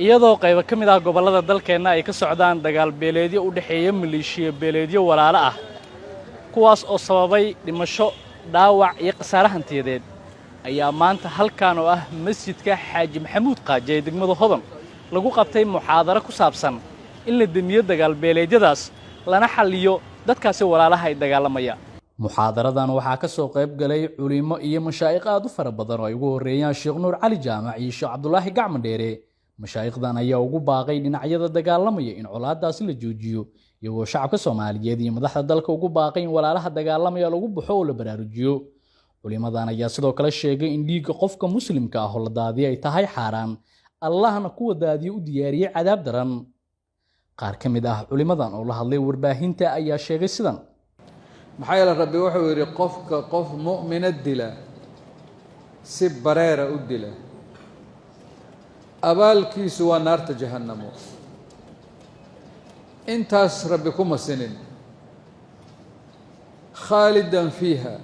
iyadoo qaybo ka mid ah gobollada dalkeenna ay ka socdaan dagaal beeleedyo u dhaxeeya maleeshiya beeleedyo walaalo ah kuwaas oo sababay dhimasho dhaawac iyo khasaare hantiyadeed ayaa maanta halkan oo ah masjidka Xaaji Maxamuud Qaaje ee degmada Hodan lagu qabtay muxaadaro ku saabsan in la damiyo dagaal beeleedyadaas lana xalliyo dadkaasi walaalaha ay dagaalamaya muxaadaradan waxaa ka soo qayb galay culimo iyo mashaayikh aad u fara badan oo ay ugu horeeyaan Sheekh Nuur Cali Jaamac iyo Sheekh Cabdullaahi Gacmo Dheere mashaayikdan ayaa ugu baaqay dhinacyada dagaalamaya in colaadaas la joojiyo iyagoo shacabka Soomaaliyeed iyo madaxda dalka ugu baaqay in walaalaha dagaalamaya lagu baxo oo la baraarujiyo culimadan ayaa sidoo kale sheegay in dhiigga qofka muslimka ah oo la daadiyo ay tahay xaraan allahna kuwa daadiyo u diyaariyay cadaab daran qaar ka mid ah culimadan oo la hadlay warbaahinta ayaa sheegay sidan maxaa yeelay rabbi wuxuu yiri qofka qof mu'min dila si bareera u dila abaalkiisu waa naarta jahannamo intaas rabbi kuma sinin khaalidan fiiha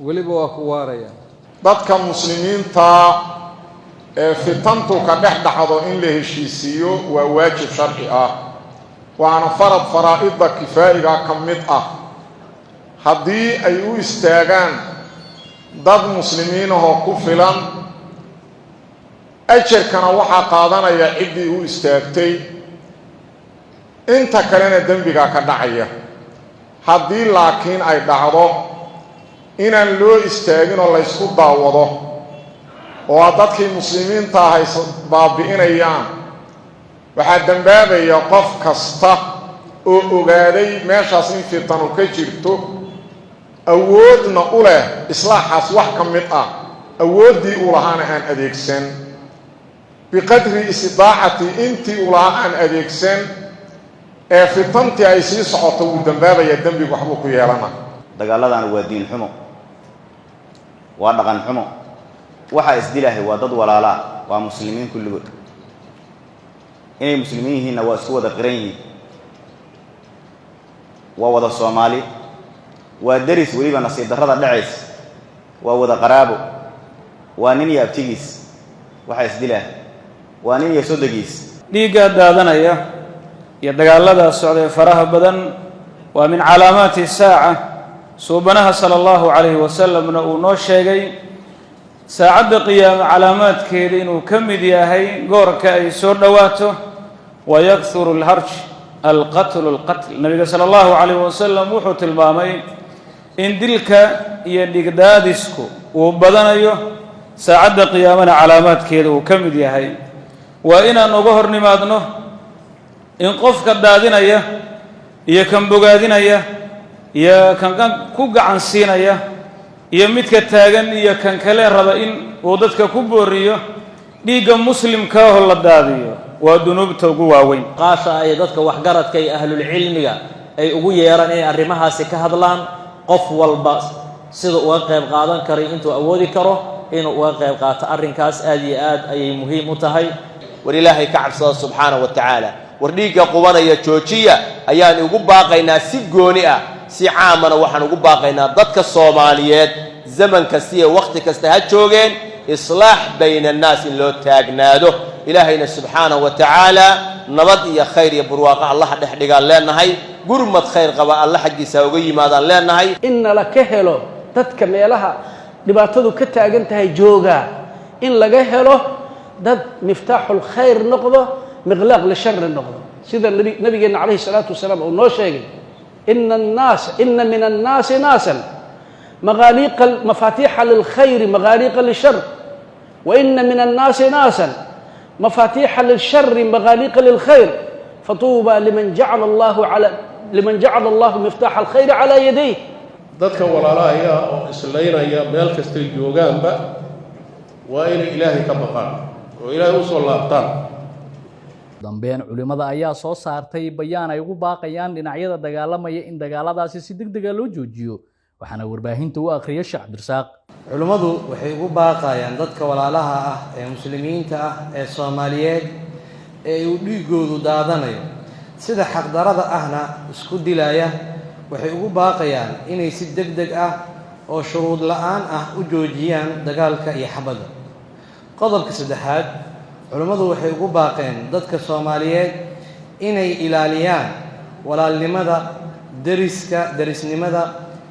weliba waa ku waaraya dadka muslimiinta ee fitantu ka dhex dhacdo in la heshiisiiyo waa waajib sharci ah waana farad faraa'idda kifaa'iga ka mid ah haddii ay u istaagaan dad muslimiin oo ku filan ajarkana waxaa qaadanaya ciddii u istaagtay inta kalena dembiga ka dhacaya haddii laakiin ay dhacdo inaan loo istaagin oo la isku daawado oo dadkii muslimiinta ahay baabi'inayaan waxaa dambaabaya qof kasta oo ogaaday meeshaas in fitanu ka jirto awoodna u leh islaaxaas wax ka mid ah awooddii u lahaana aan adeegsan biqadri istidaacati intii u lahaa aan adeegsan ee fitantii ay sii socoto wuu dambaabaya dembigu waxbuu ku yeelana dagaaladan waa diin xumo waa dhaqan xumo waxa isdilaahay waa dad walaala waa muslimiin kulligood inay muslimiin yihiinna waa isku wada qiran yihiin waa wada Soomaali waa daris weliba nasiib darrada dhacaysa waa wada qaraabo waa nin iyo abtigiis waxa isdilaahay waa nin iyo sodogiis dhiigga daadanaya iyo dagaalada socday faraha badan waa min calaamaati saaca suubanaha sallallahu alayhi wasallamna uu noo sheegay saacadda qiyaama calaamaadkeeda inuu ka mid yahay goorka ay soo dhawaato wa yakthuru alharj alqatl nabiga sallallahu alayhi wasallam wuxuu tilmaamay in dilka iyo dhigdaadisku uu badanayo saacadda qiyaamana calaamaadkeeda uu ka mid yahay waa inaan uga hornimaadno in qofka daadinaya iyo kan bogaadinaya iyo kan ku gacan siinaya iyo midka taagan iyo kan kale raba in uu dadka ku booriyo dhiigga muslimka oo la daadiyo waa dunuubta ugu waaweyn qaasha ay dadka waxgaradka iyo ahlul cilmiga ay ugu yeeraan in arrimahaasi ka hadlaan qof walba sida uu qayb qaadan karay intuu awoodi karo inuu uga qayb qaato arrinkaas aad iyo aad ayay muhiim u tahay war ilaahay ka cabsada subxaanahu wa tacaala war dhiigga qubanaya joojiya ayaan ugu baaqaynaa si gooni ah si caamana waxaan ugu baaqaynaa dadka Soomaaliyeed zaman kasta iyo waqti kasta ha joogeen islaax bayna الناس in loo taagnaado ilaahayna subxaanahu wa tacaala nabad iyo khayr iyo barwaaqo Allah dhex dhigaan leenahay gurmad khayr qaba Allah xaqiisa uga yimaadaan leenahay in la ka helo dadka meelaha dhibaatadu ka taagan tahay jooga in laga helo dad miftaaxul khayr noqdo miqlaaq la shar noqdo sida nabigeena alayhi salatu wasalaam oo noo sheegay inna min an-nas nasan مغاليق مفاتيح للخير مغاليق للشر وإن من الناس ناسا مفاتيح للشر مغاليق للخير فطوبى لمن جعل الله مفتاح الخير على يديه dadka walaalaha oo islaynaya meel kasta joogaanba waa in ilaahay ka baqaan oo ilaahay u soo laabtaan dambeyn culimada ayaa soo saartay bayaan ay ugu baaqayaan dhinacyada dagaalamaya in dagaaladaasi si degdeg ah loo joojiyo waxaana warbaahinta u akhriyay Sheekh Cabdirasaaq culimadu waxay ugu baaqayaan dadka walaalaha ah ee muslimiinta ah ee Soomaaliyeed ee uu dhiigoodu daadanayo sida xaqdarada ahna isku dilaya waxay ugu baaqayaan inay si degdeg ah oo shuruud la'aan ah u joojiyaan dagaalka iyo xabada qodobka saddexaad culimmadu waxay ugu baaqeen dadka Soomaaliyeed inay ilaaliyaan walaalnimada, derisnimada,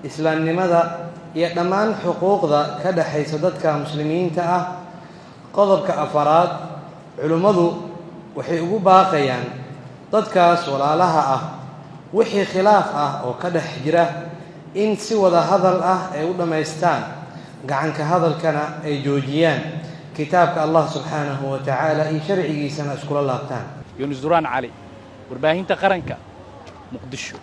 islaamnimada iyo dhammaan xuquuqda ka dhaxaysa dadka muslimiinta ah. qodobka afaraad, culimmadu waxay ugu baaqayaan dadkaas walaalaha ah wixii khilaaf ah oo ka dhex jira in si wada hadal ah ay u dhammaystaan, gacanka hadalkana ay joojiyaan, kitaabka Allah subxaanahu wa tacaala iyo sharcigiisana iskula laabtaan. Yunus Duraan Cali, warbaahinta qaranka, Muqdisho.